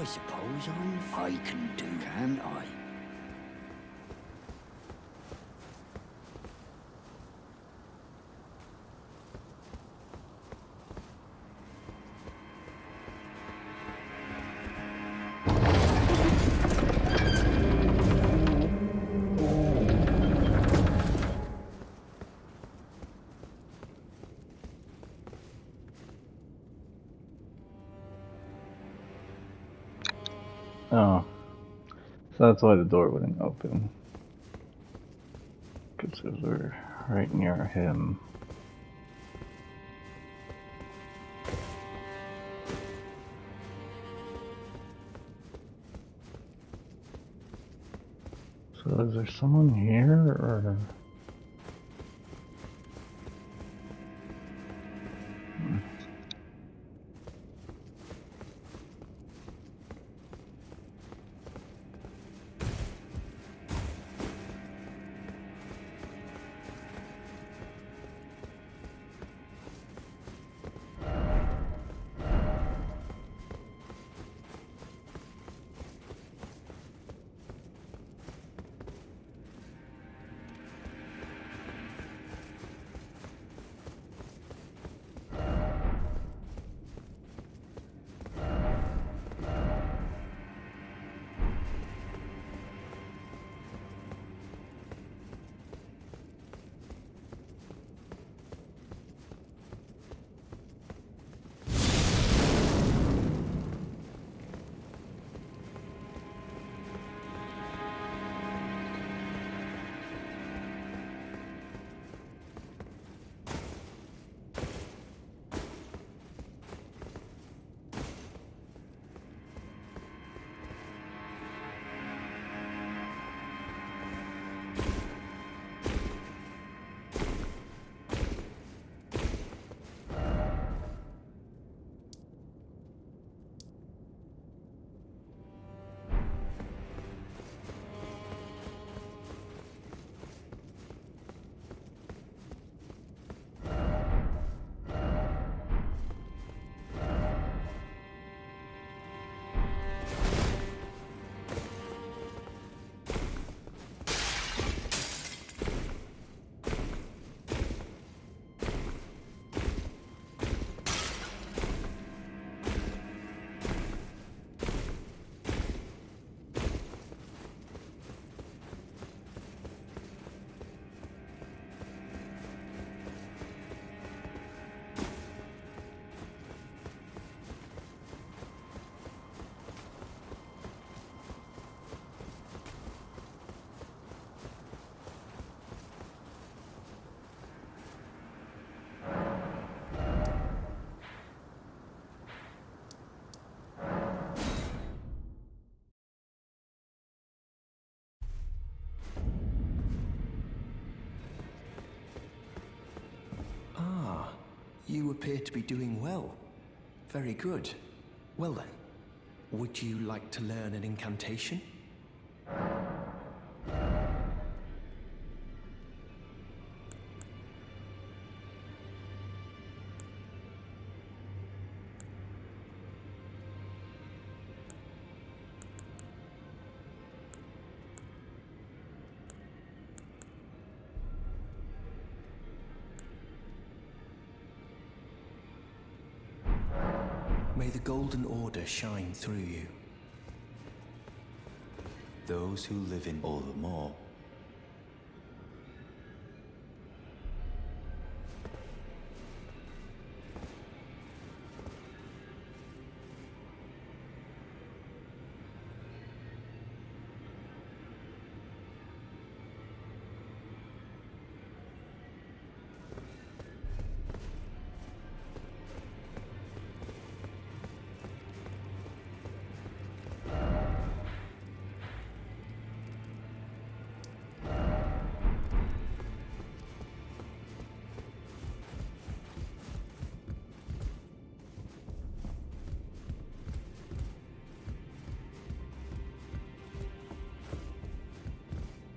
suppose I can do, can't I? Oh. So that's why the door wouldn't open. Because we're right near him. So is there someone here, or... You appear to be doing well. Very good. Well then, would you like to learn an incantation? May the Golden Order shine through you. Those who live in all the more.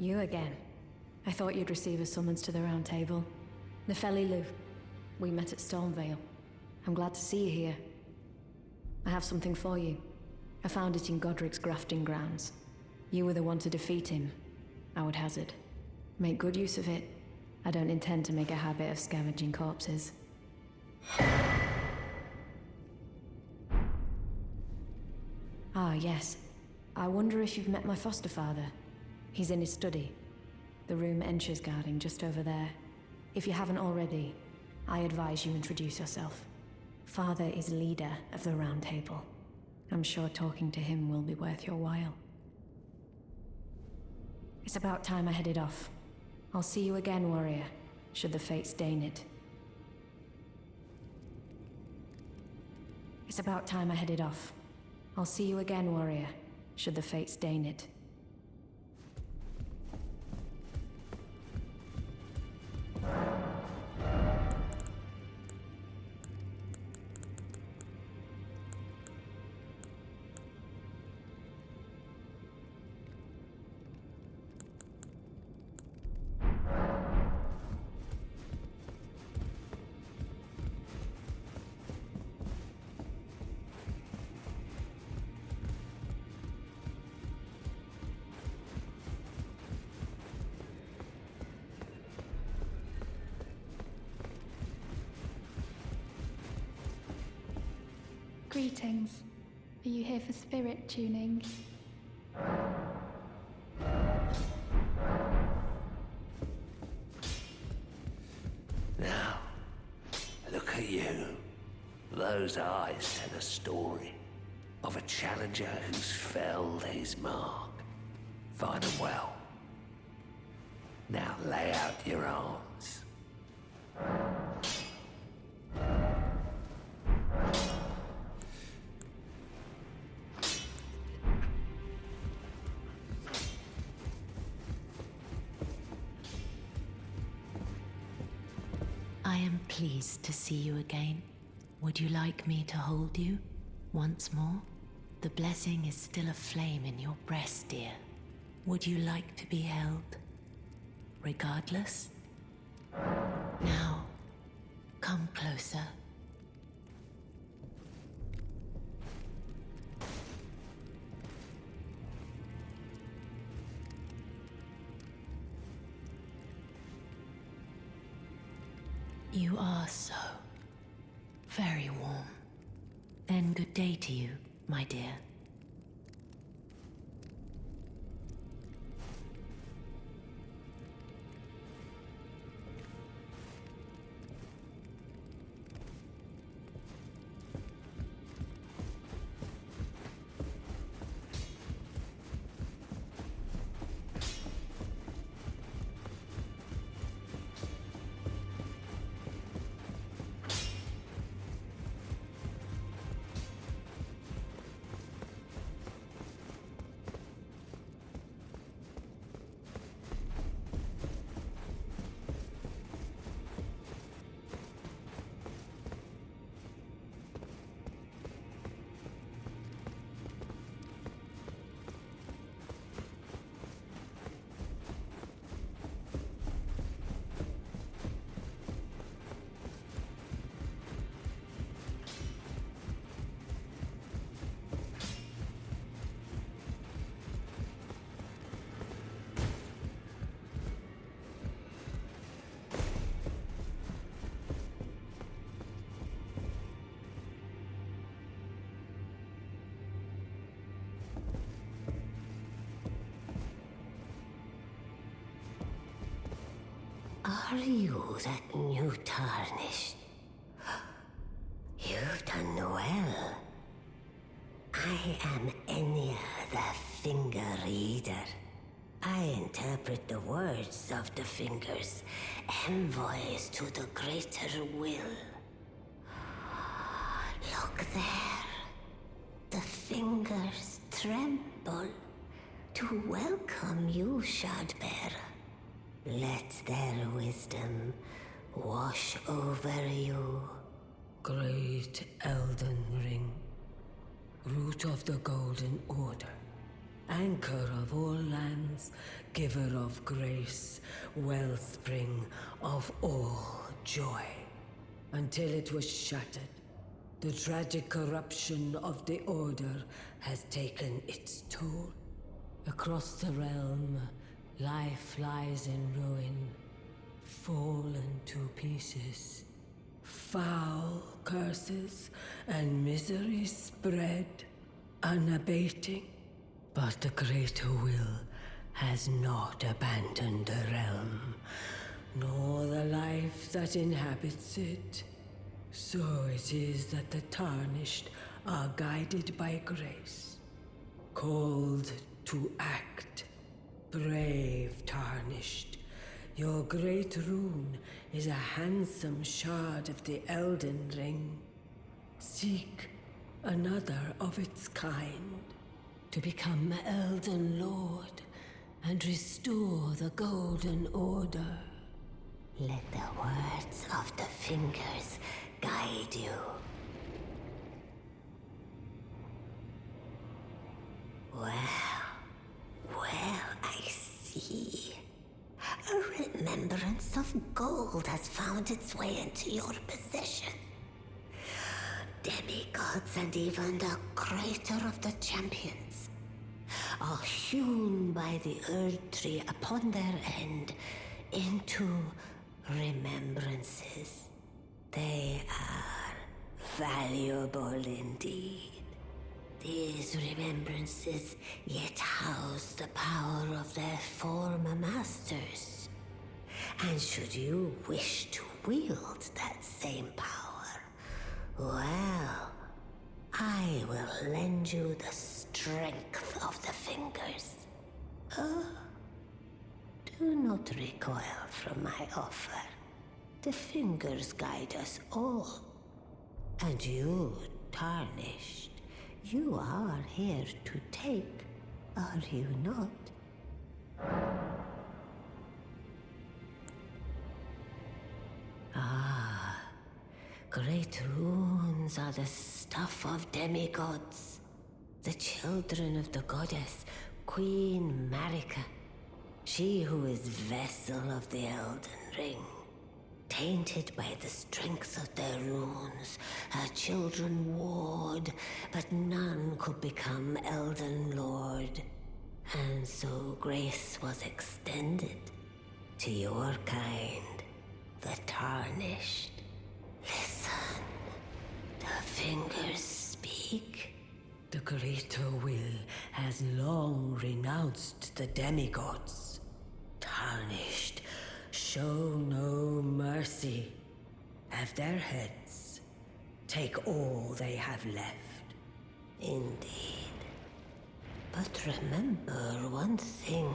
You again. I thought you'd receive a summons to the Round Table. Nefeli Lu. We met at Stormvale. I'm glad to see you here. I have something for you. I found it in Godric's grafting grounds. You were the one to defeat him, I would hazard. Make good use of it. I don't intend to make a habit of scavenging corpses. Ah, yes. I wonder if you've met my foster father. He's in his study. The room Encher's guarding just over there. If you haven't already, I advise you introduce yourself. Father is leader of the Round Table. I'm sure talking to him will be worth your while. It's about time I headed off. I'll see you again, warrior, should the fates deign it. It's about time I headed off. I'll see you again, warrior, should the fates deign it. Greetings. Are you here for spirit tuning? Now, look at you. Those eyes tell a story of a challenger who's felled his mark. Find them well. Now lay out your arms. I am pleased to see you again. Would you like me to hold you once more? The blessing is still aflame in your breast, dear. Would you like to be held? Regardless? Now, come closer. You are so very warm. Then good day to you, my dear. Are you that new tarnished? You've done well. I am Enya the Finger Reader. I interpret the words of the fingers, envoys to the greater will. Look there. The fingers tremble to welcome you, Shardbearer. Let their wisdom wash over you. Great Elden Ring, root of the Golden Order, anchor of all lands, giver of grace, wellspring of all joy. Until it was shattered, The tragic corruption of the Order has taken its toll. Across the realm, life lies in ruin, fallen to pieces. Foul curses and misery spread, unabating. But the greater will has not abandoned the realm, nor the life that inhabits it. So it is that the Tarnished are guided by grace, called to act. Brave Tarnished, your great rune is a handsome shard of the Elden Ring. Seek another of its kind, to become Elden Lord and restore the Golden Order. Let the words of the fingers guide you. Well, I see. A remembrance of gold has found its way into your possession. Demigods and even the creator of the champions are hewn by the Earth Tree upon their end into remembrances. They are valuable indeed. These remembrances yet house the power of their former masters. And should you wish to wield that same power, well, I will lend you the strength of the fingers. Do not recoil from my offer. The fingers guide us all. And you, Tarnished, you are here to take, are you not? Great runes are the stuff of demigods, the children of the goddess, Queen Marika, she who is vessel of the Elden Ring. Tainted by the strength of their runes, her children warred, but none could become Elden Lord. And so grace was extended to your kind, the Tarnished. Listen, the fingers speak. The greater will has long renounced the demigods. Tarnished, show no mercy. Have their heads. Take all they have left. Indeed. But remember one thing.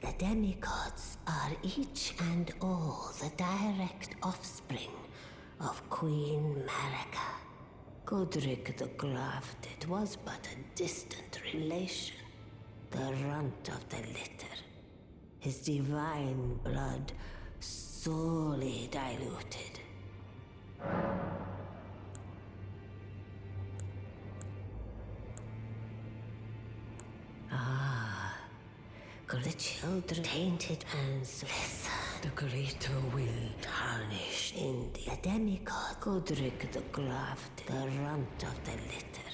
The demigods are each and all the direct offspring of Queen Marika. Godric the Grafted was but a distant relation, the runt of the litter. His divine blood sorely diluted. The children tainted and listen. The greater will tarnished. In the demigod, Godric the Grafted, the runt of the litter.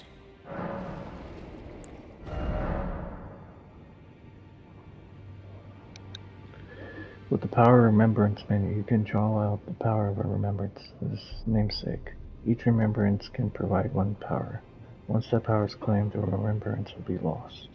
With the power of remembrance menu, you can draw out the power of a remembrance's namesake. Each remembrance can provide one power. Once that power is claimed, the remembrance will be lost.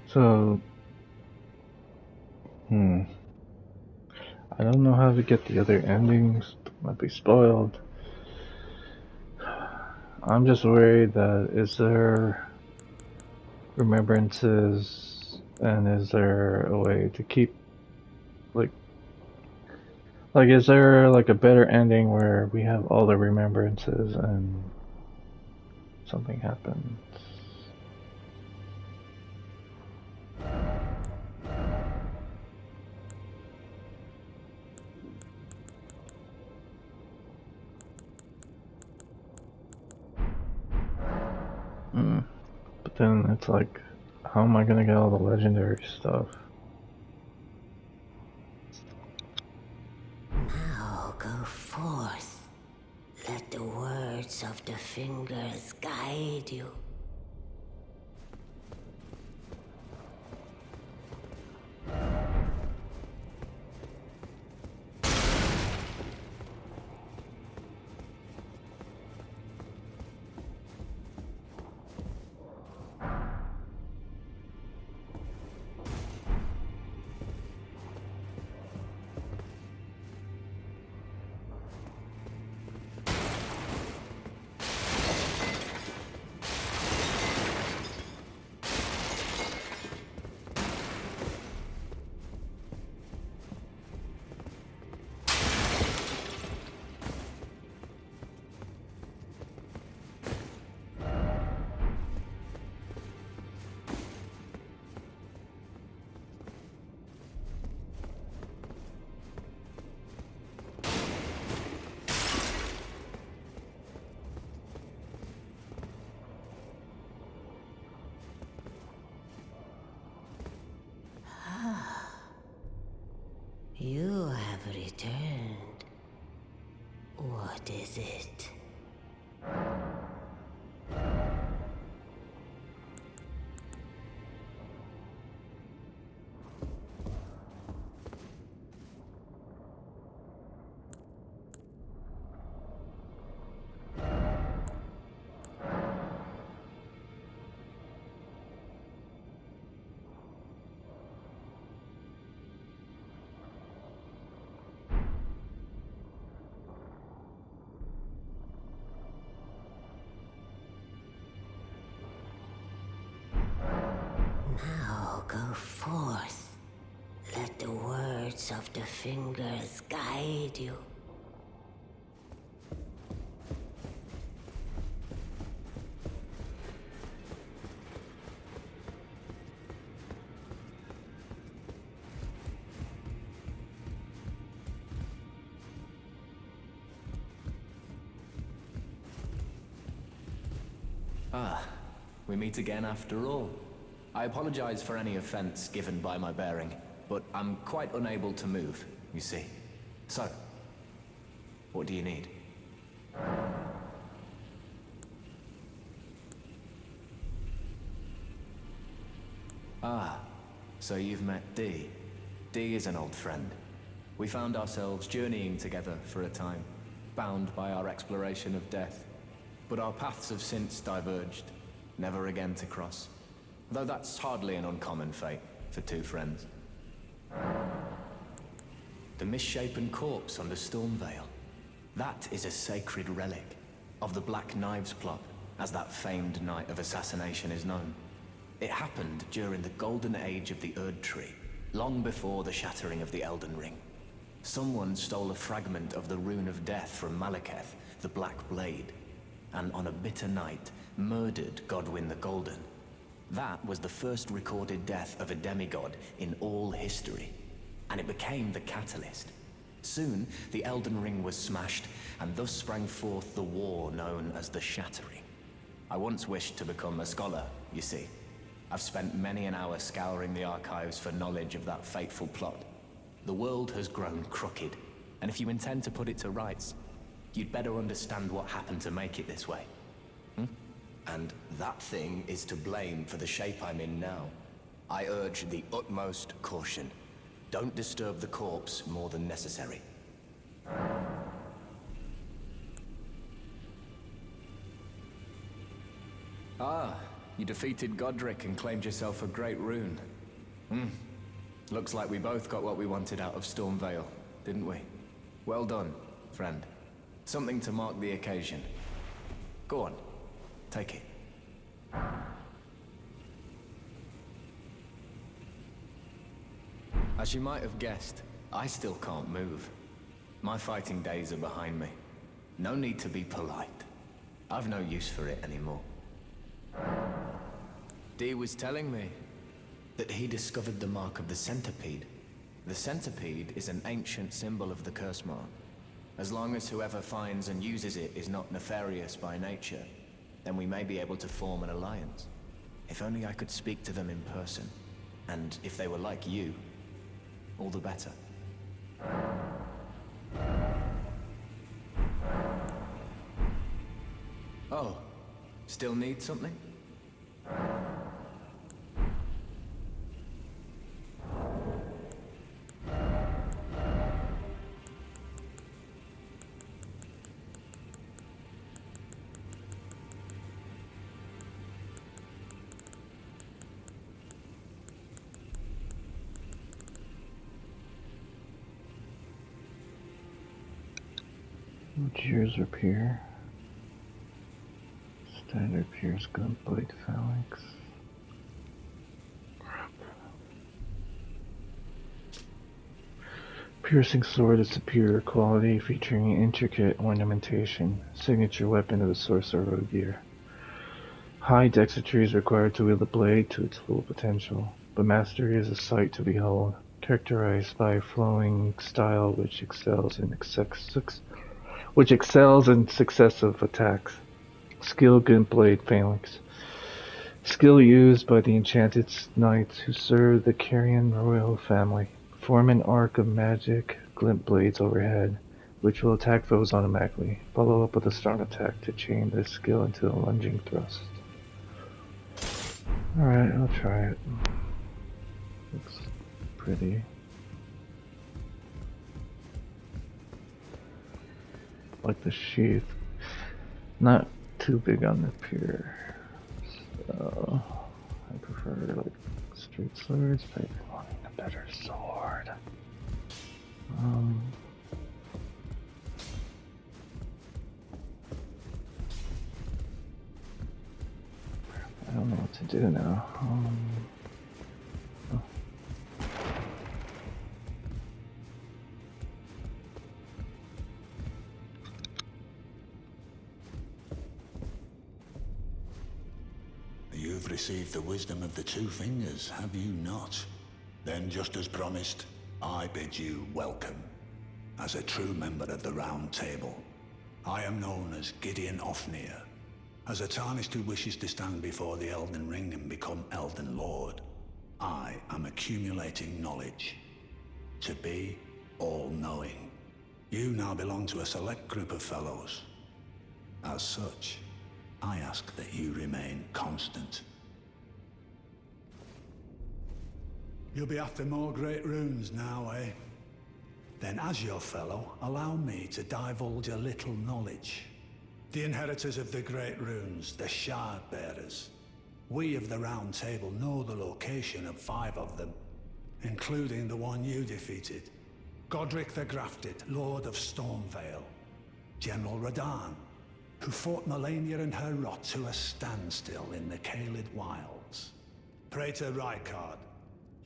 So, I don't know how to get the other endings. Might be spoiled. I'm just worried that is there remembrances and is there a way to keep like is there like a better ending where we have all the remembrances and something happens? But then it's like, how am I gonna get all the legendary stuff? Now go forth. Let the words of the fingers guide you. You have returned. What is it? Now go forth. Let the words of the fingers guide you. Ah, we meet again after all. I apologize for any offense given by my bearing, but I'm quite unable to move, you see. So, what do you need? Ah, so you've met Dee. Dee is an old friend. We found ourselves journeying together for a time, bound by our exploration of death. But our paths have since diverged, never again to cross. Though that's hardly an uncommon fate for two friends. The misshapen corpse under Stormvale. That is a sacred relic of the Black Knives plot, as that famed night of assassination is known. It happened during the golden age of the Erd Tree, long before the shattering of the Elden Ring. Someone stole a fragment of the Rune of Death from Malekith, the Black Blade, and on a bitter night, murdered Godwyn the Golden. That was the first recorded death of a demigod in all history, and it became the catalyst. Soon, the Elden Ring was smashed, and thus sprang forth the war known as the Shattering. I once wished to become a scholar, you see. I've spent many an hour scouring the archives for knowledge of that fateful plot. The world has grown crooked, and if you intend to put it to rights, you'd better understand what happened to make it this way. And that thing is to blame for the shape I'm in now. I urge the utmost caution. Don't disturb the corpse more than necessary. Ah, you defeated Godric and claimed yourself a great rune. Looks like we both got what we wanted out of Stormvale, didn't we? Well done, friend. Something to mark the occasion. Go on, take it. As you might have guessed, I still can't move. My fighting days are behind me. No need to be polite. I've no use for it anymore. Dee was telling me that he discovered the mark of the centipede. The centipede is an ancient symbol of the curse mark. As long as whoever finds and uses it is not nefarious by nature, then we may be able to form an alliance. If only I could speak to them in person. And if they were like you, all the better. Oh, still need something? Gears repair. Standard Pierce Gunblade Phalanx. Piercing sword of superior quality featuring intricate ornamentation. Signature weapon of the sorcerer gear. High dexterity is required to wield the blade to its full potential, but mastery is a sight to behold, characterized by a flowing style which excels in successive attacks. Skill Gunblade Phalanx. Skill used by the enchanted knights who serve the Carrion royal family. Form an arc of magic glint blades overhead, which will attack foes automatically. Follow up with a strong attack to chain this skill into a lunging thrust. Alright, I'll try it. Looks pretty. Like the sheath. Not too big on the pier. So I prefer like straight swords, but wanting a better sword. I don't know what to do now. You've received the wisdom of the two fingers, have you not? Then, just as promised, I bid you welcome. As a true member of the Round Table, I am known as Gideon Ofnir. As a Tarnished who wishes to stand before the Elden Ring and become Elden Lord, I am accumulating knowledge. To be all-knowing. You now belong to a select group of fellows. As such, I ask that you remain constant. You'll be after more great runes now, eh? Then as your fellow, allow me to divulge a little knowledge. The inheritors of the great runes, the Shard Bearers. We of the Round Table know the location of 5 of them, including the one you defeated. Godric the Grafted, Lord of Stormvale. General Radahn, who fought Melania and her rot to a standstill in the Caelid Wilds. Praetor Rykard,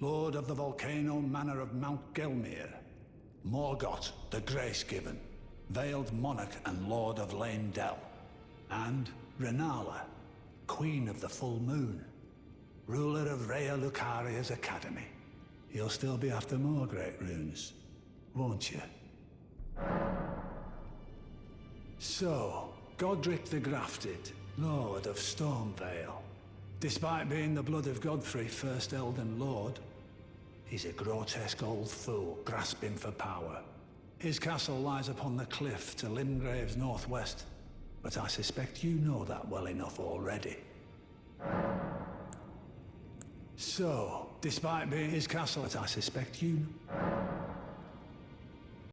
Lord of the Volcano Manor of Mount Gelmir. Morgott, the Grace-Given, Veiled Monarch and Lord of Lane Dell. And Renala, Queen of the Full Moon, ruler of Rhea Lucaria's Academy. You'll still be after more great runes, won't you? So, Godric the Grafted, Lord of Stormvale. Despite being the blood of Godfrey, first Elden Lord, he's a grotesque old fool grasping for power. His castle lies upon the cliff to Limgrave's northwest, but I suspect you know that well enough already. So, despite being his castle, I suspect you...